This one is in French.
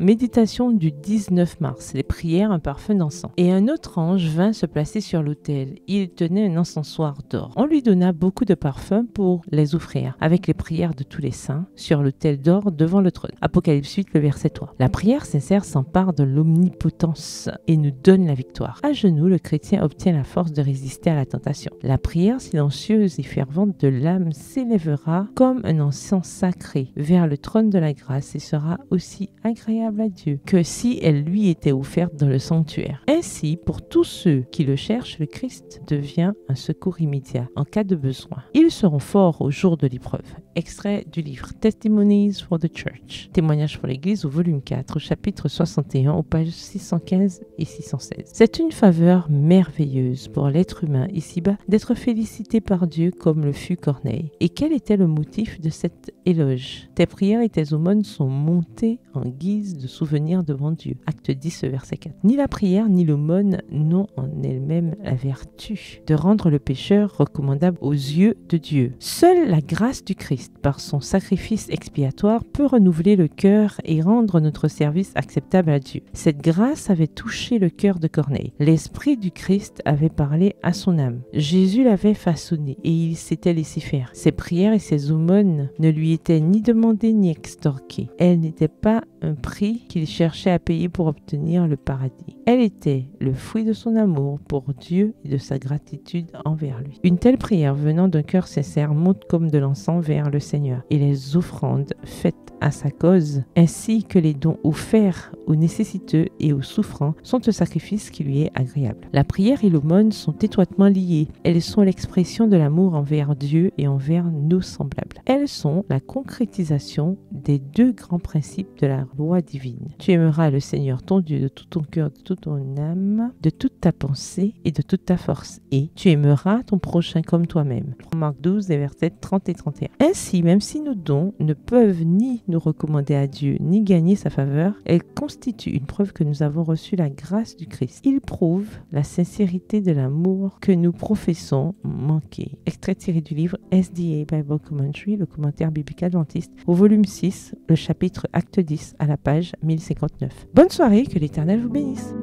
Méditation du 19 mars, les prières, un parfum d'encens. Et un autre ange vint se placer sur l'autel. Il tenait un encensoir d'or. On lui donna beaucoup de parfums pour les offrir, avec les prières de tous les saints, sur l'autel d'or devant le trône. Apocalypse 8, le verset 3. La prière sincère s'empare de l'omnipotence et nous donne la victoire. À genoux, le chrétien obtient la force de résister à la tentation. La prière silencieuse et fervente de l'âme s'élèvera comme un encens sacré vers le trône de la grâce et sera aussi agréable à Dieu que si elle lui était offerte dans le sanctuaire. Ainsi, pour tous ceux qui le cherchent, le Christ devient un secours immédiat en cas de besoin. Ils seront forts au jour de l'épreuve. Extrait du livre Testimonies for the Church. Témoignages pour l'Église au volume 4, chapitre 61, aux pages 615 et 616. C'est une faveur merveilleuse pour l'être humain ici-bas d'être félicité par Dieu comme le fut Corneille. Et quel était le motif de cet éloge? Tes prières et tes aumônes sont montées en guise de souvenir devant Dieu. Acte 10, verset 4. Ni la prière ni l'aumône n'ont en elles-mêmes la vertu de rendre le pécheur recommandable aux yeux de Dieu. Seule la grâce du Christ, par son sacrifice expiatoire, peut renouveler le cœur et rendre notre service acceptable à Dieu. Cette grâce avait touché le cœur de Corneille. L'Esprit du Christ avait parlé à son âme. Jésus l'avait façonné et il s'était laissé faire. Ses prières et ses aumônes ne lui étaient ni demandées ni extorquées. Elles n'étaient pas un prix qu'il cherchait à payer pour obtenir le paradis. Elle était le fruit de son amour pour Dieu et de sa gratitude envers lui. Une telle prière venant d'un cœur sincère monte comme de l'encens vers le Seigneur, et les offrandes faites à sa cause, ainsi que les dons offerts aux nécessiteux et aux souffrants, sont un sacrifice qui lui est agréable. La prière et l'aumône sont étroitement liées. Elles sont l'expression de l'amour envers Dieu et envers nos semblables. Elles sont la concrétisation des deux grands principes de la loi divine. Tu aimeras le Seigneur ton Dieu de tout ton cœur, de toute ton âme, de toute ta pensée et de toute ta force. Et tu aimeras ton prochain comme toi-même. Marc 12, les versets 30 et 31. Ainsi, même si nos dons ne peuvent ni nous recommander à Dieu, ni gagner sa faveur, elles constituent une preuve que nous avons reçu la grâce du Christ. Ils prouvent la sincérité de l'amour que nous professons manquer. Extrait tiré du livre SDA Bible Commentary, le commentaire biblique adventiste, au volume 6, le chapitre Acte 10, à la page 1059. Bonne soirée, que l'Éternel vous bénisse.